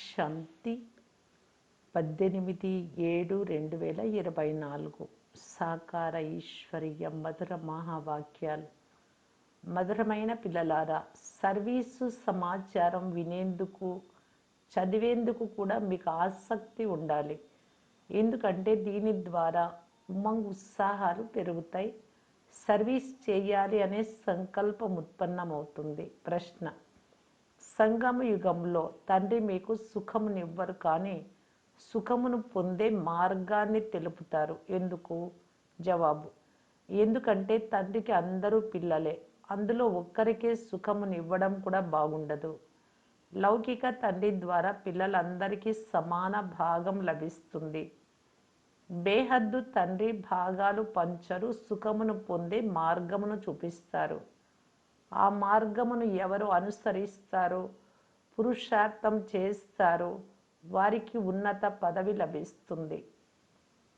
శాంతి 18/7/2024 సాకార ఈశ్వరీయ మధుర మహావాక్యాలు. మధురమైన పిల్లలారా, సర్వీసు సమాచారం వినేందుకు చదివేందుకు కూడా మీకు ఆసక్తి ఉండాలి. ఎందుకంటే దీని ద్వారా ఉమంగ్ ఉత్సాహాలు పెరుగుతాయి. సర్వీస్ చేయాలి అనే సంకల్పం ఉత్పన్నమవుతుంది. ప్రశ్న: సంగమ యుగంలో తండ్రి మీకు సుఖమునివ్వరు, కానీ సుఖమును పొందే మార్గాన్ని తెలుపుతారు. ఎందుకు? జవాబు: ఎందుకంటే తండ్రికి అందరూ పిల్లలే. అందులో ఒక్కరికే సుఖమునివ్వడం కూడా బాగుండదు. లౌకిక తండ్రి ద్వారా పిల్లలందరికీ సమాన భాగం లభిస్తుంది. బేహద్దు తండ్రి భాగాలు పంచరు, సుఖమును పొందే మార్గమును చూపిస్తారు. ఆ మార్గమును ఎవరు అనుసరిస్తారో, పురుషార్థం చేస్తారో వారికి ఉన్నత పదవి లభిస్తుంది.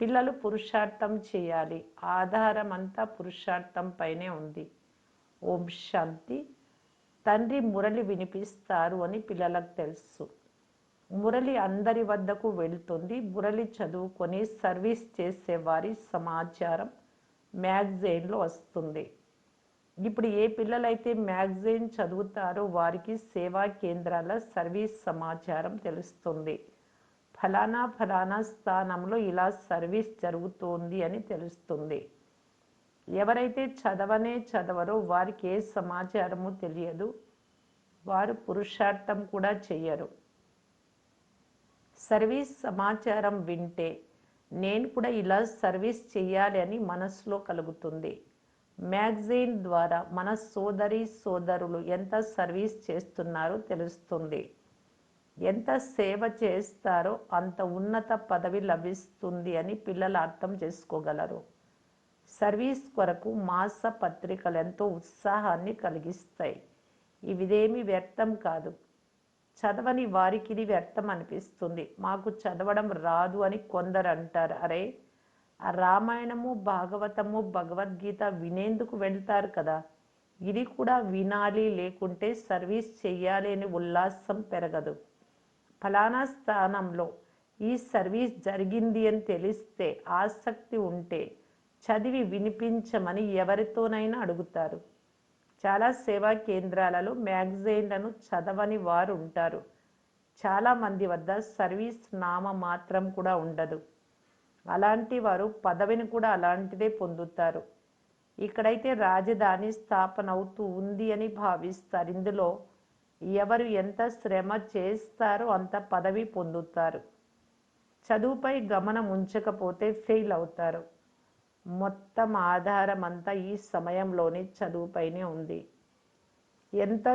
పిల్లలు పురుషార్థం చేయాలి. ఆధారం అంతా పురుషార్థం పైనే ఉంది. ఓం శాంతి. తండ్రి మురళి వినిపిస్తారు అని పిల్లలకు తెలుసు. మురళి అందరి వద్దకు వెళ్తుంది. మురళి చదువుకొని సర్వీస్ చేసేవారి సమాచారం మ్యాగజైన్లో వస్తుంది. ఇప్పుడు ఏ పిల్లలైతే మ్యాగజైన్ చదువుతారో వారికి సేవా కేంద్రాల సర్వీస్ సమాచారం తెలుస్తుంది. ఫలానా ఫలానా స్థానంలో ఇలా సర్వీస్ జరుగుతోంది అని తెలుస్తుంది. ఎవరైతే చదవరో వారికి ఏ సమాచారము తెలియదు. వారు పురుషార్థం కూడా చెయ్యరు. సర్వీస్ సమాచారం వింటే నేను కూడా ఇలా సర్వీస్ చెయ్యాలి అని మనసులో కలుగుతుంది. మ్యాగజైన్ ద్వారా మన సోదరులు ఎంత సర్వీస్ చేస్తున్నారో తెలుస్తుంది. ఎంత సేవ చేస్తారో అంత ఉన్నత పదవి లభిస్తుంది అని పిల్లలు అర్థం చేసుకోగలరు. సర్వీస్ కొరకు మాస పత్రికలు ఎంతో ఉత్సాహాన్ని కలిగిస్తాయి. ఇదేమీ వ్యర్థం కాదు. చదవని వారికి ఇది వ్యర్థం అనిపిస్తుంది. మాకు చదవడం రాదు అని కొందరు అంటారు. అరే, ఆ రామాయణము, భాగవతము, భగవద్గీత వినేందుకు వెళ్తారు కదా, ఇది కూడా వినాలి, లేకుంటే సర్వీస్ చెయ్యాలి అని ఉల్లాసం పెరగదు. ఫలానా స్థానంలో ఈ సర్వీస్ జరిగింది అని తెలిస్తే, ఆసక్తి ఉంటే చదివి వినిపించమని ఎవరితోనైనా అడుగుతారు. చాలా సేవా కేంద్రాలలో మ్యాగజైన్లను చదవని వారు ఉంటారు. చాలామంది వద్ద సర్వీస్ నామ మాత్రం కూడా ఉండదు. అలాంటి వారు పదవిని కూడా అలాంటిదే పొందుతారు. ఇక్కడైతే రాజధాని స్థాపన అవుతూ ఉంది అని భావిస్తారు. ఇందులో ఎవరు ఎంత శ్రమ చేస్తారో అంత పదవి పొందుతారు. చదువుపై గమనం ఉంచకపోతే ఫెయిల్ అవుతారు. మొత్తం ఆధారం అంతా ఈ సమయంలోనే చదువుపైనే ఉంది. ఎంత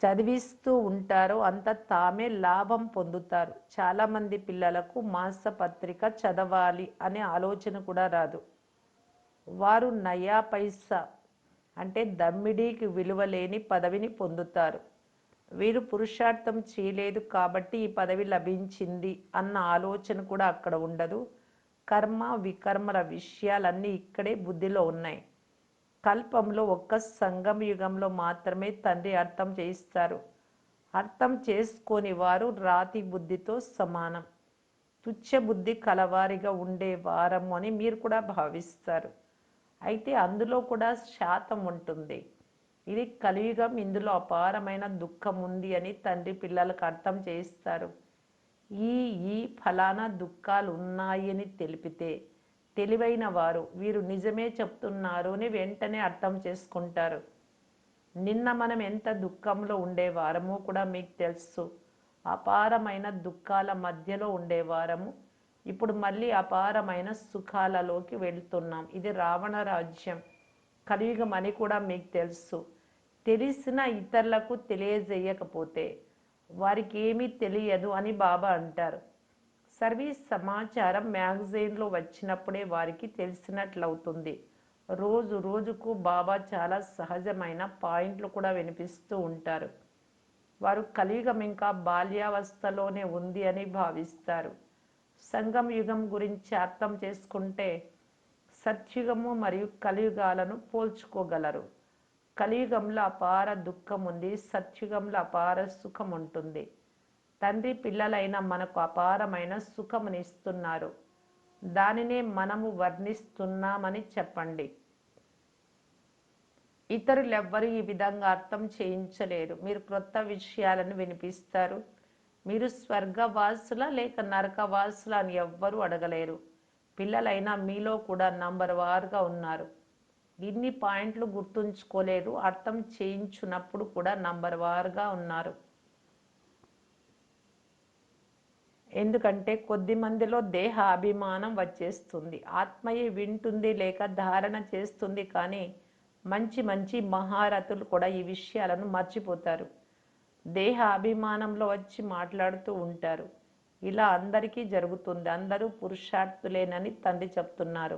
చదివిస్తూ ఉంటారో అంత తామే లాభం పొందుతారు. చాలామంది పిల్లలకు మాసపత్రిక చదవాలి అనే ఆలోచన కూడా రాదు. వారు నయా పైసా అంటే దమ్మిడీకి విలువ లేని పదవిని పొందుతారు. వీరు పురుషార్థం చేయలేదు కాబట్టి ఈ పదవి లభించింది అన్న ఆలోచన కూడా అక్కడ ఉండదు. కర్మ వికర్మల విషయాలన్నీ ఇక్కడే బుద్ధిలో ఉన్నాయి. కల్పంలో ఒక్క సంగమ యుగంలో మాత్రమే తండ్రి అర్థం చేయిస్తారు. అర్థం చేసుకొని వారు రాతి బుద్ధితో సమానం. తుచ్చ బుద్ధి కలవారిగా ఉండే వారము అని మీరు కూడా భావిస్తారు. అయితే అందులో కూడా శాతం ఉంటుంది. ఇది కలియుగం, ఇందులో అపారమైన దుఃఖం ఉంది అని తండ్రి పిల్లలకు అర్థం చేయిస్తారు. ఈ ఫలానా దుఃఖాలు ఉన్నాయి అని తెలిపితే తెలివైన వారు వీరు నిజమే చెప్తున్నారు అని వెంటనే అర్థం చేసుకుంటారు. నిన్న మనం ఎంత దుఃఖంలో ఉండేవారమో కూడా మీకు తెలుసు. అపారమైన దుఃఖాల మధ్యలో ఉండేవారము. ఇప్పుడు మళ్ళీ అపారమైన సుఖాలలోకి వెళ్తున్నాం. ఇది రావణ రాజ్యం, కలియుగం అని కూడా మీకు తెలుసు. తెలిసిన ఇతరులకు తెలియజేయకపోతే వారికి ఏమీ తెలియదు అని బాబా అంటారు. సర్వీస్ సమాచారం మ్యాగజైన్లో వచ్చినప్పుడే వారికి తెలిసినట్లవుతుంది. రోజు రోజుకు బాబా చాలా సహజమైన పాయింట్లు కూడా వినిపిస్తూ ఉంటారు. వారు కలియుగం ఇంకా బాల్యావస్థలోనే ఉంది అని భావిస్తారు. సంగమ యుగం గురించి అర్థం చేసుకుంటే సత్యుగము మరియు కలియుగాలను పోల్చుకోగలరు. కలియుగంలో అపార దుఃఖం ఉంది, సత్యుగంలో అపార సుఖం ఉంటుంది. తండ్రి పిల్లలైన మనకు అపారమైన సుఖమునిస్తున్నారు. దానినే మనము వర్ణిస్తున్నామని చెప్పండి. ఇతరులెవ్వరూ ఈ విధంగా అర్థం చేయించలేరు. మీరు క్రొత్త విషయాలను వినిపిస్తారు. మీరు స్వర్గవాసుల లేక నరకవాసుల అని ఎవ్వరూ అడగలేరు. పిల్లలైనా మీలో కూడా నంబర్ వారుగా ఉన్నారు. ఇన్ని పాయింట్లు గుర్తుంచుకోలేరు, అర్థం చేయించున్నప్పుడు కూడా నంబర్ వారుగా ఉన్నారు. ఎందుకంటే కొద్ది మందిలో దేహ అభిమానం వచ్చేస్తుంది. ఆత్మయే వింటుంది లేక ధారణ చేస్తుంది, కానీ మంచి మంచి మహారథులు కూడా ఈ విషయాలను మర్చిపోతారు. దేహ అభిమానంలో వచ్చి మాట్లాడుతూ ఉంటారు. ఇలా అందరికీ జరుగుతుంది. అందరూ పురుషార్థులేనని తండ్రి చెప్తున్నారు.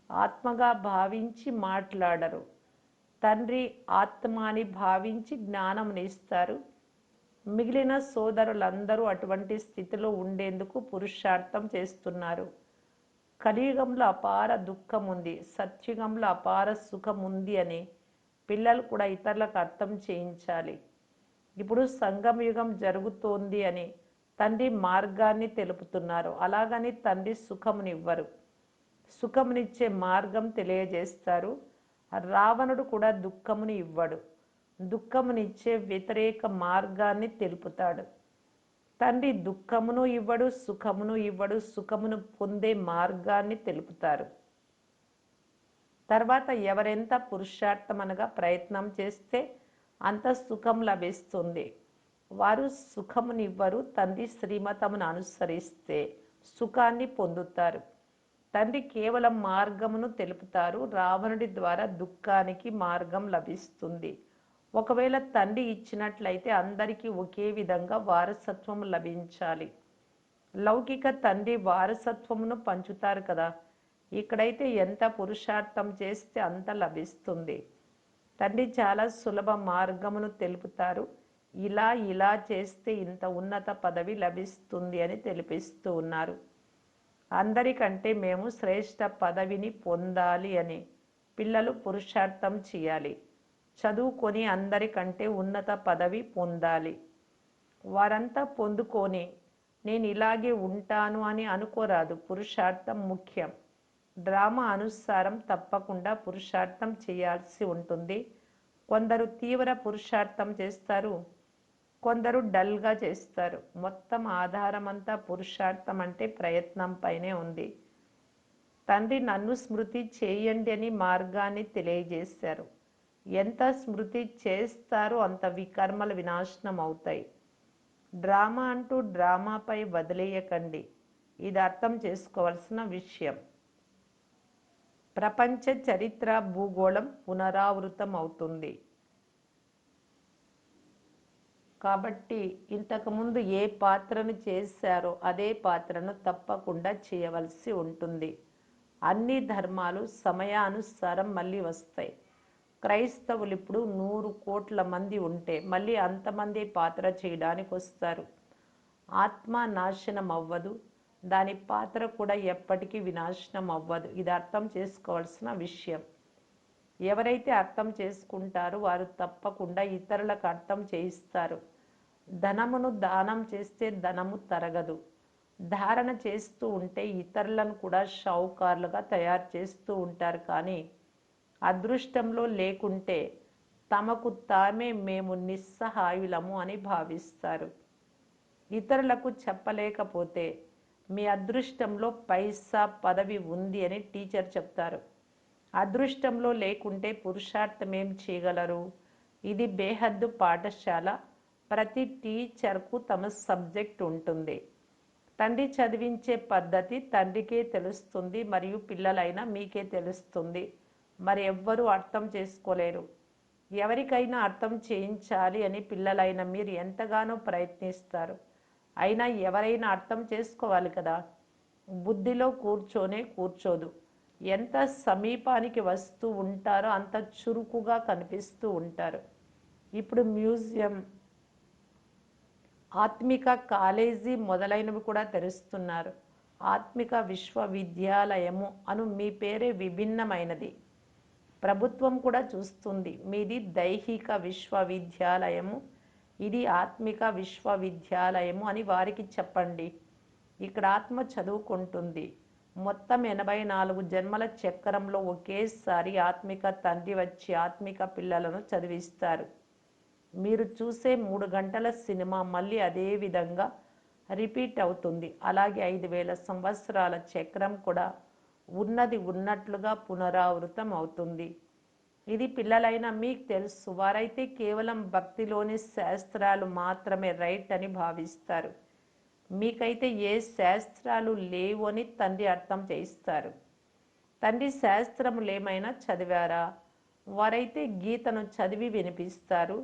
ఆత్మగా భావించి మాట్లాడరు. తండ్రి ఆత్మ అని భావించి జ్ఞానంనిస్తారు. మిగిలిన సోదరులందరూ అటువంటి స్థితిలో ఉండేందుకు పురుషార్థం చేస్తున్నారు. కలియుగంలో అపార దుఃఖం ఉంది, సత్యుగంలో అపార సుఖం ఉంది అని పిల్లలు కూడా ఇతరులకు అర్థం చేయించాలి. ఇప్పుడు సంగమయుగం జరుగుతోంది అని తండ్రి మార్గాన్ని తెలుపుతున్నారు. అలాగని తండ్రి సుఖమునివ్వరు. సుఖమునిచ్చే మార్గం తెలియజేస్తారు. రావణుడు కూడా దుఃఖముని ఇవ్వడు. దుఃఖమునిచ్చే వ్యతిరేక మార్గాన్ని తెలుపుతాడు. తండ్రి దుఃఖమును ఇవ్వడు, సుఖమును ఇవ్వడు. సుఖమును పొందే మార్గాన్ని తెలుపుతారు. తర్వాత ఎవరెంత పురుషార్థం అనగా ప్రయత్నం చేస్తే అంత సుఖం లభిస్తుంది. వారు సుఖమునివ్వరు. తండ్రి శ్రీమతమును అనుసరిస్తే సుఖాన్ని పొందుతారు. తండ్రి కేవలం మార్గమును తెలుపుతారు. రావణుడి ద్వారా దుఃఖానికి మార్గం లభిస్తుంది. ఒకవేళ తండ్రి ఇచ్చినట్లయితే అందరికీ ఒకే విధంగా వారసత్వం లభించాలి. లౌకిక తండ్రి వారసత్వమును పంచుతారు కదా. ఇక్కడైతే ఎంత పురుషార్థం చేస్తే అంత లభిస్తుంది. తండ్రి చాలా సులభ మార్గమును తెలుపుతారు. ఇలా ఇలా చేస్తే ఇంత ఉన్నత పదవి లభిస్తుంది అని తెలిపిస్తూ ఉన్నారు. అందరికంటే మేము శ్రేష్ఠ పదవిని పొందాలి అని పిల్లలు పురుషార్థం చేయాలి. చదువుకొని అందరికంటే ఉన్నత పదవి పొందాలి. వారంతా పొందుకొని నేను ఇలాగే ఉంటాను అని అనుకోరాదు. పురుషార్థం ముఖ్యం. డ్రామా అనుసారం తప్పకుండా పురుషార్థం చేయాల్సి ఉంటుంది. కొందరు తీవ్ర పురుషార్థం చేస్తారు, కొందరు డల్గా చేస్తారు. మొత్తం ఆధారమంతా పురుషార్థం అంటే ప్రయత్నం పైనే ఉంది. తండ్రి నన్ను స్మృతి చేయండి అని మార్గాన్ని తెలియజేశారు. ఎంత స్మృతి చేస్తారో అంత వికర్మల వినాశనం అవుతాయి. డ్రామా అంటూ డ్రామాపై వదిలేయకండి. ఇది అర్థం చేసుకోవాల్సిన విషయం. ప్రపంచ చరిత్ర భూగోళం పునరావృతం అవుతుంది. కాబట్టి ఇంతకుముందు ఏ పాత్రను చేశారో అదే పాత్రను తప్పకుండా చేయవలసి ఉంటుంది. అన్ని ధర్మాలు సమయానుసారం మళ్ళీ వస్తాయి. క్రైస్తవులు ఇప్పుడు 100 కోట్ల మంది ఉంటే మళ్ళీ అంతమంది పాత్ర చేయడానికి వస్తారు. ఆత్మ నాశనం అవ్వదు, దాని పాత్ర కూడా ఎప్పటికీ వినాశనం అవ్వదు. ఇది అర్థం చేసుకోవాల్సిన విషయం. ఎవరైతే అర్థం చేసుకుంటారో వారు తప్పకుండా ఇతరులకు అర్థం చేయిస్తారు. ధనమును దానం చేస్తే ధనము తరగదు. ధారణ చేస్తూ ఉంటే ఇతరులను కూడా షావుకారులుగా తయారు చేస్తూ ఉంటారు. కానీ అదృష్టంలో లేకుంటే తమకు తామే మేము నిస్సహాయులము అని భావిస్తారు. ఇతరులకు చెప్పలేకపోతే మీ అదృష్టంలో పైసా పదవి ఉంది అని టీచర్ చెప్తారు. అదృష్టంలో లేకుంటే పురుషార్థం ఏం చేయగలరు? ఇది బేహద్దు పాఠశాల. ప్రతి టీచర్కు తమ సబ్జెక్ట్ ఉంటుంది. తండ్రి చదివించే పద్ధతి తండ్రికే తెలుస్తుంది, మరియు పిల్లలైనా మీకే తెలుస్తుంది. మరి ఎవ్వరూ అర్థం చేసుకోలేరు. ఎవరికైనా అర్థం చేయించాలి అని పిల్లలైన మీరు ఎంతగానో ప్రయత్నిస్తారు. అయినా ఎవరైనా అర్థం చేసుకోవాలి కదా. బుద్ధిలో కూర్చోదు. ఎంత సమీపానికి వస్తూ ఉంటారో అంత చురుకుగా కనిపిస్తూ ఉంటారు. ఇప్పుడు మ్యూజియం, ఆత్మిక కాలేజీ మొదలైనవి కూడా తెరుస్తున్నారు. ఆత్మిక విశ్వవిద్యాలయము అను మీ పేరే విభిన్నమైనది. ప్రభుత్వం కూడా చూస్తుంది. మీది దైహిక విశ్వవిద్యాలయము, ఇది ఆత్మిక విశ్వవిద్యాలయము అని వారికి చెప్పండి. ఇక్కడ ఆత్మ చదువుకుంటుంది. మొత్తం 84 జన్మల చక్రంలో ఒకేసారి ఆత్మిక తండ్రి వచ్చి ఆత్మిక పిల్లలను చదివిస్తారు. మీరు చూసే 3 గంటల సినిమా మళ్ళీ అదే విధంగా రిపీట్ అవుతుంది. అలాగే 5000 సంవత్సరాల చక్రం కూడా ఉన్నది ఉన్నట్లుగా పునరావృతం అవుతుంది. ఇది పిల్లలైన మీకు తెలుసు. వారైతే కేవలం భక్తిలోని శాస్త్రాలు మాత్రమే రైట్ అని భావిస్తారు. మీకైతే ఏ శాస్త్రాలు లేవు అని తండ్రి అర్థం చేయిస్తారు. తండ్రి శాస్త్రములు ఏమైనా చదివారా? వారైతే గీతను చదివి వినిపిస్తారు.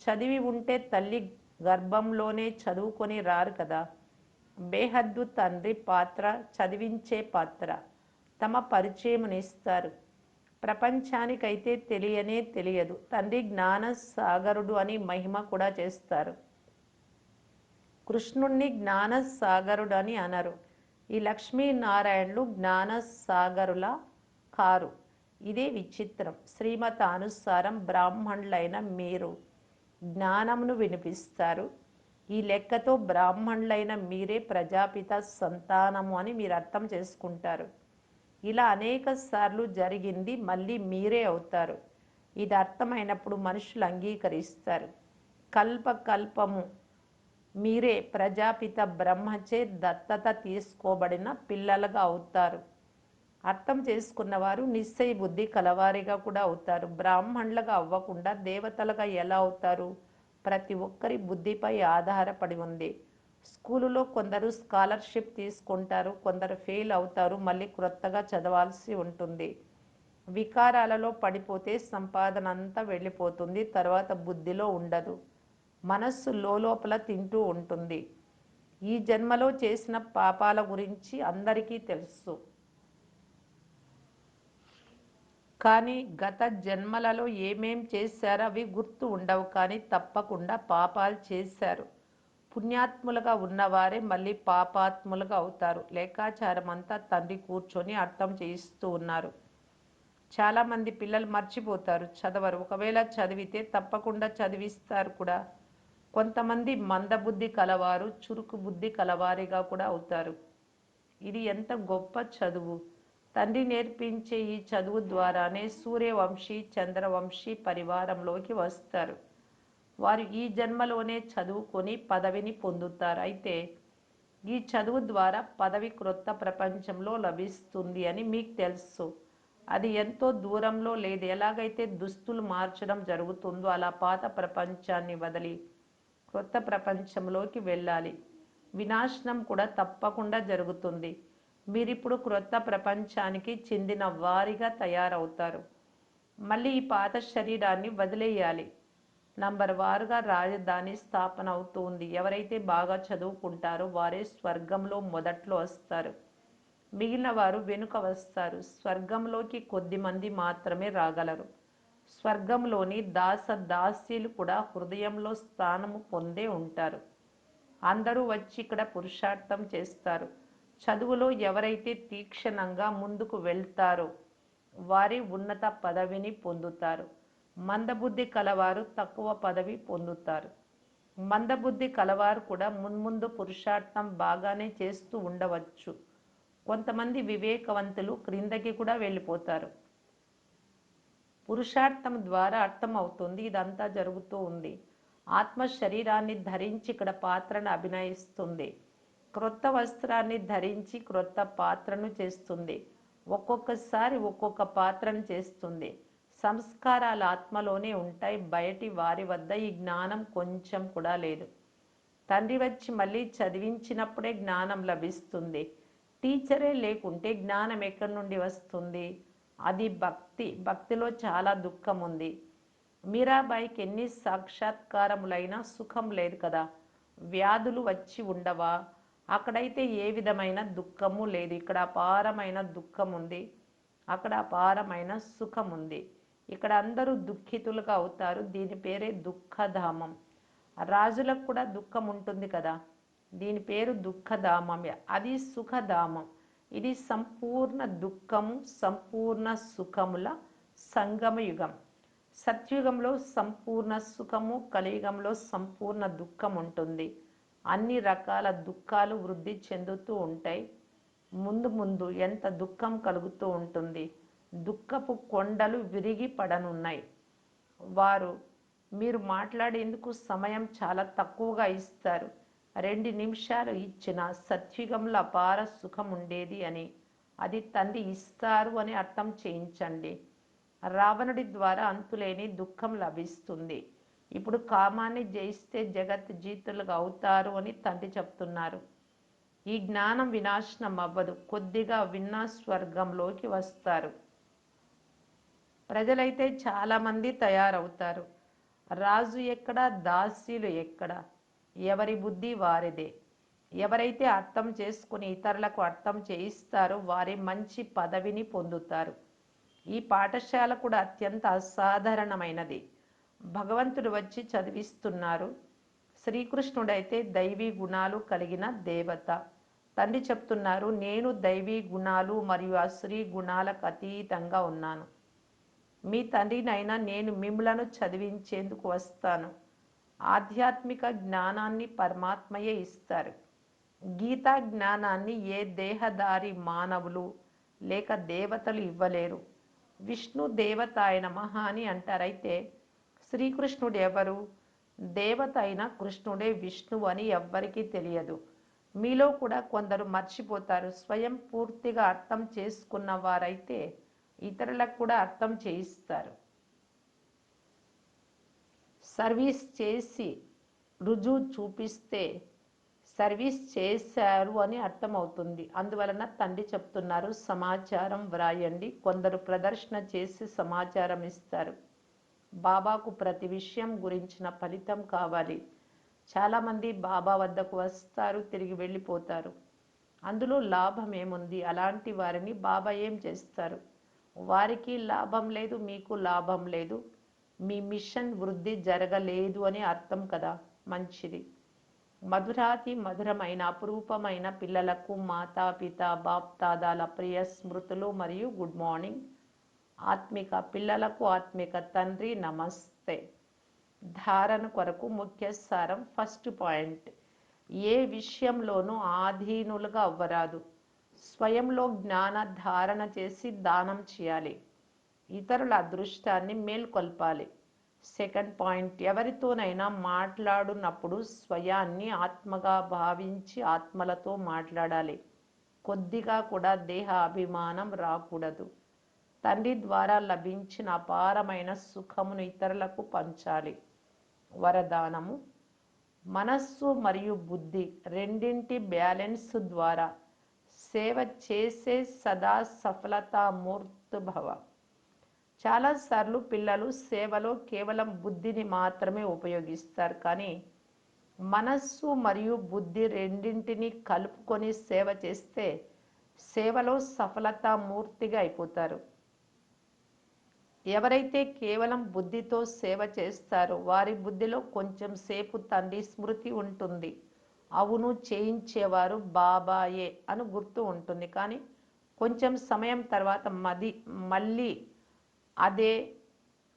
చదివి ఉంటే తల్లి గర్భంలోనే చదువుకొని రారు కదా. బేహద్దు తండ్రి పాత్ర చదివించే పాత్ర. తమ పరిచయమునిస్తారు. ప్రపంచానికైతే తెలియనే తెలియదు. తండ్రి జ్ఞాన సాగరుడు అని మహిమ కూడా చేస్తారు. కృష్ణుణ్ణి జ్ఞాన సాగరుడు అని అనరు. ఈ లక్ష్మీనారాయణులు జ్ఞాన సాగరుల కారు. ఇదే విచిత్రం. శ్రీమతానుసారం బ్రాహ్మణులైన మీరు జ్ఞానమును వినిపిస్తారు. ఈ లెక్కతో బ్రాహ్మణులైన మీరే ప్రజాపిత సంతానము అని మీరు అర్థం చేసుకుంటారు. ఇలా అనేక సార్లు జరిగింది, మళ్ళీ మీరే అవుతారు. ఇది అర్థమైనప్పుడు మనుషులు అంగీకరిస్తారు. కల్పకల్పము మీరే ప్రజాపిత బ్రహ్మచే దత్తత తీసుకోబడిన పిల్లలుగా అవుతారు. అర్థం చేసుకున్నవారు నిశ్చయ బుద్ధి కలవారిగా కూడా అవుతారు. బ్రాహ్మణులుగా అవ్వకుండా దేవతలుగా ఎలా అవుతారు? ప్రతి ఒక్కరి బుద్ధిపై ఆధారపడి ఉంది. స్కూలులో కొందరు స్కాలర్షిప్ తీసుకుంటారు, కొందరు ఫెయిల్ అవుతారు, మళ్ళీ క్రొత్తగా చదవాల్సి ఉంటుంది. వికారాలలో పడిపోతే సంపాదన అంతా వెళ్ళిపోతుంది, తర్వాత బుద్ధిలో ఉండదు. మనస్సు లోపల తింటూ ఉంటుంది. ఈ జన్మలో చేసిన పాపాల గురించి అందరికీ తెలుసు. కానీ గత జన్మలలో ఏమేం చేశారో అవి గుర్తు ఉండవు. కానీ తప్పకుండా పాపాలు చేశారు. పుణ్యాత్ములుగా ఉన్నవారే మళ్ళీ పాపాత్ములుగా అవుతారు. లెక్కాచారం అంతా తండ్రి కూర్చొని అర్థం చేయిస్తూ ఉన్నారు. చాలామంది పిల్లలు మర్చిపోతారు, చదవరు. ఒకవేళ చదివితే తప్పకుండా చదివిస్తారు కూడా. కొంతమంది మందబుద్ధి కలవారు చురుకు బుద్ధి కలవారిగా కూడా అవుతారు. ఇది ఎంత గొప్ప చదువు! తండ్రి నేర్పించే ఈ చదువు ద్వారానే సూర్యవంశీ చంద్రవంశీ పరివారంలోకి వస్తారు. వారు ఈ జన్మలోనే చదువుకొని పదవిని పొందుతారు. అయితే ఈ చదువు ద్వారా పదవి క్రొత్త ప్రపంచంలో లభిస్తుంది అని మీకు తెలుసు. అది ఎంతో దూరంలో లేదు. ఎలాగైతే దుస్తులు మార్చడం జరుగుతుందో అలా పాత ప్రపంచాన్ని వదిలి క్రొత్త ప్రపంచంలోకి వెళ్ళాలి. వినాశనం కూడా తప్పకుండా జరుగుతుంది. మీరిప్పుడు క్రొత్త ప్రపంచానికి చెందిన వారిగా తయారవుతారు. మళ్ళీ ఈ పాత శరీరాన్ని వదిలేయాలి. నంబర్ వారుగా రాజధాని స్థాపన అవుతుంది. ఎవరైతే బాగా చదువుకుంటారో వారే స్వర్గంలో మొదట్లో వస్తారు. మిగిలిన వారు వెనుక వస్తారు. స్వర్గంలోకి కొద్ది మంది మాత్రమే రాగలరు. స్వర్గంలోని దాసీలు కూడా హృదయంలో స్థానము పొందే ఉంటారు. అందరూ వచ్చి ఇక్కడ పురుషార్థం చేస్తారు. చదువులో ఎవరైతే తీక్షణంగా ముందుకు వెళ్తారో వారే ఉన్నత పదవిని పొందుతారు. మందబుద్ధి కలవారు తక్కువ పదవి పొందుతారు. మందబుద్ధి కలవారు కూడా మున్ముందు పురుషార్థం బాగానే చేస్తూ ఉండవచ్చు. కొంతమంది వివేకవంతులు క్రిందకి కూడా వెళ్ళిపోతారు. పురుషార్థం ద్వారా అర్థమవుతుంది ఇదంతా జరుగుతూ ఉంది. ఆత్మ శరీరాన్ని ధరించి ఇక్కడ పాత్రను అభినయిస్తుంది. క్రొత్త వస్త్రాన్ని ధరించి క్రొత్త పాత్రను చేస్తుంది. ఒక్కొక్కసారి ఒక్కొక్క పాత్రను చేస్తుంది. సంస్కారాలు ఆత్మలోనే ఉంటాయి. బయటి వారి వద్ద ఈ జ్ఞానం కొంచెం కూడా లేదు. తండ్రి వచ్చి మళ్ళీ చదివించినప్పుడే జ్ఞానం లభిస్తుంది. టీచరే లేకుంటే జ్ఞానం ఎక్కడి నుండి వస్తుంది? అది భక్తి. భక్తిలో చాలా దుఃఖం ఉంది. మీరాబాయికి ఎన్ని సాక్షాత్కారములైనా సుఖం లేదు కదా. వ్యాధులు వచ్చి ఉండవా? అక్కడైతే ఏ విధమైన దుఃఖము లేదు. ఇక్కడ అపారమైన దుఃఖం ఉంది, అక్కడ అపారమైన సుఖం ఉంది. ఇక్కడ అందరూ దుఃఖితులుగా అవుతారు. దీని పేరే దుఃఖధామం. రాజులకు కూడా దుఃఖం ఉంటుంది కదా. దీని పేరు దుఃఖధామం. అది సుఖధామం. ఇది సంపూర్ణ దుఃఖము సంపూర్ణ సుఖముల సంగమయుగం. సత్యుగంలో సంపూర్ణ సుఖము, కలియుగంలో సంపూర్ణ దుఃఖం ఉంటుంది. అన్ని రకాల దుఃఖాలు వృద్ధి చెందుతూ ఉంటాయి. ముందు ముందు ఎంత దుఃఖం కలుగుతూ ఉంటుంది. దుఃఖపు కొండలు విరిగి పడనున్నాయి. వారు మీరు మాట్లాడేందుకు సమయం చాలా తక్కువగా ఇస్తారు. 2 నిమిషాలు ఇచ్చిన సత్యుగంలో అపార సుఖం ఉండేది అని, అది తండ్రి ఇస్తారు అని అర్థం చేయించండి. రావణుడి ద్వారా అంతులేని దుఃఖం లభిస్తుంది. ఇప్పుడు కామాన్ని జయిస్తే జగత్ జీతులుగా అవుతారు అని తండ్రి చెప్తున్నారు. ఈ జ్ఞానం వినాశనం అవ్వదు. కొద్దిగా విన్నా స్వర్గంలోకి వస్తారు. ప్రజలైతే చాలామంది తయారవుతారు. రాజు ఎక్కడ, దాసీలు ఎక్కడ? ఎవరి బుద్ధి వారిదే. ఎవరైతే అర్థం చేసుకుని ఇతరులకు అర్థం చేయిస్తారో వారి మంచి పదవిని పొందుతారు. ఈ పాఠశాల కూడా అత్యంత అసాధారణమైనది. భగవంతుడు వచ్చి చదివిస్తున్నారు. శ్రీకృష్ణుడైతే దైవీ గుణాలు కలిగిన దేవత. తండ్రి చెప్తున్నారు, నేను దైవీ గుణాలు మరియు అసురీ గుణాలకు అతీతంగా ఉన్నాను. మీ తండ్రినైనా నేను మిమ్మలను చదివించేందుకు వస్తాను. ఆధ్యాత్మిక జ్ఞానాన్ని పరమాత్మయే ఇస్తారు. గీతా జ్ఞానాన్ని ఏ దేహధారి మానవులు లేక దేవతలు ఇవ్వలేరు. విష్ణు దేవతాయ నమః అని అంటారైతే శ్రీకృష్ణుడు ఎవరు? దేవత అయిన కృష్ణుడే విష్ణువు అని ఎవ్వరికీ తెలియదు. మీలో కూడా కొందరు మర్చిపోతారు. స్వయం పూర్తిగా అర్థం చేసుకున్న వారైతే ఇతరులకు కూడా అర్థం చేయిస్తారు. సర్వీస్ చేసి రుజువు చూపిస్తే సర్వీస్ చేశారు అని అర్థమవుతుంది. అందువలన తండ్రి చెప్తున్నారు, సమాచారం వ్రాయండి. కొందరు ప్రదర్శన చేసి సమాచారం ఇస్తారు. బాబాకు ప్రతి విషయం గురించిన ఫలితం కావాలి. చాలామంది బాబా వద్దకు వస్తారు, తిరిగి వెళ్ళిపోతారు. అందులో లాభం ఏముంది? అలాంటి వారిని బాబా ఏం చేస్తారు? వారికి లాభం లేదు, మీకు లాభం లేదు. మీ మిషన్ వృద్ధి జరగలేదు అని అర్థం కదా. మంచిది. మధురాతి మధురమైన అపురూపమైన పిల్లలకు మాతాపిత బాప్దాదాల ప్రియ స్మృతులు మరియు గుడ్ మార్నింగ్. ఆత్మిక పిల్లలకు ఆత్మిక తండ్రి నమస్తే. ధారణ కొరకు ముఖ్య సారం. ఫస్ట్ పాయింట్, ఏ విషయంలోనూ ఆధీనులుగా అవ్వరాదు. స్వయంలో జ్ఞాన ధారణ చేసి దానం చేయాలి. ఇతరుల అదృష్టాన్ని మేల్కొల్పాలి. సెకండ్ పాయింట్, ఎవరితోనైనా మాట్లాడునప్పుడు స్వయాన్ని ఆత్మగా భావించి ఆత్మలతో మాట్లాడాలి. కొద్దిగా కూడా దేహ అభిమానం రాకూడదు. తండ్రి ద్వారా లభించిన అపారమైన సుఖమును ఇతరులకు పంచాలి. వరదానము, మనస్సు మరియు బుద్ధి రెండింటి బ్యాలెన్స్ ద్వారా సేవ చేసే సదా సఫలతామూర్తిభవ. చాలాసార్లు పిల్లలు సేవలో కేవలం బుద్ధిని మాత్రమే ఉపయోగిస్తారు. కానీ మనస్సు మరియు బుద్ధి రెండింటిని కలుపుకొని సేవ చేస్తే సేవలో సఫలతామూర్తిగా అయిపోతారు. ఎవరైతే కేవలం బుద్ధితో సేవ చేస్తారో వారి బుద్ధిలో కొంచెం సేపు తండ్రి స్మృతి ఉంటుంది. అవును, చేయించేవారు బాబాయే అని గుర్తు ఉంటుంది. కానీ కొంచెం సమయం తర్వాత మళ్ళీ అదే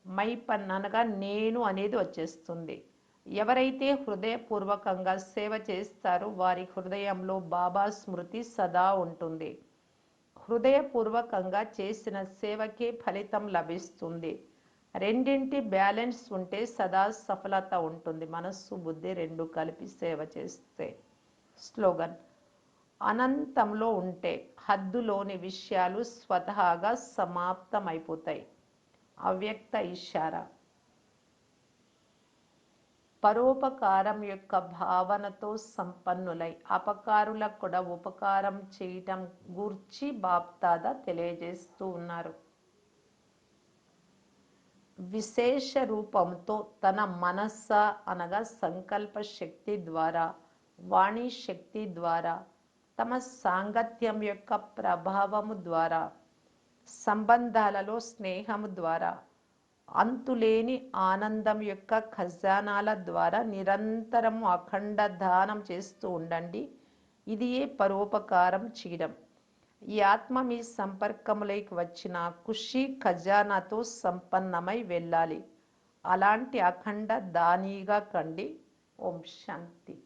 మైపన్ననగా నేను అనేది వచ్చేస్తుంది. ఎవరైతే హృదయపూర్వకంగా సేవ చేస్తారో వారి హృదయంలో బాబా స్మృతి సదా ఉంటుంది. హృదయపూర్వకంగా చేసిన సేవకే ఫలితం లభిస్తుంది. రెండింటి బ్యాలెన్స్ ఉంటే సదా సఫలత ఉంటుంది. మనస్సు బుద్ధి రెండు కలిపి సేవ చేస్తే. స్లోగన్, అనంతంలో ఉంటే హద్దులోని విషయాలు స్వతహాగా సమాప్తమైపోతాయి. అవ్యక్త ఇషారా, పరోపకారం యొక్క భావనతో సంపన్నులై అపకారులకు కూడా ఉపకారం చేయటం గూర్చి బాప్దాదా తెలియజేస్తూ ఉన్నారు. విశేష రూపంతో తన మనస్స అనగా సంకల్ప శక్తి ద్వారా, వాణి శక్తి ద్వారా, తమ సాంగత్యం యొక్క ప్రభావము ద్వారా, సంబంధాలలో స్నేహము ద్వారా, అంతులేని ఆనందం యొక్క ఖజానాల ద్వారా నిరంతరము అఖండ దానం చేస్తూ ఉండండి. ఇది ఏ పరోపకారం చేయడం. ఈ ఆత్మ మీ సంపర్కములోకి వచ్చిన ఖుషి ఖజానాతో సంపన్నమై వెళ్ళాలి. అలాంటి అఖండ దానిగా కండి. ఓం శాంతి.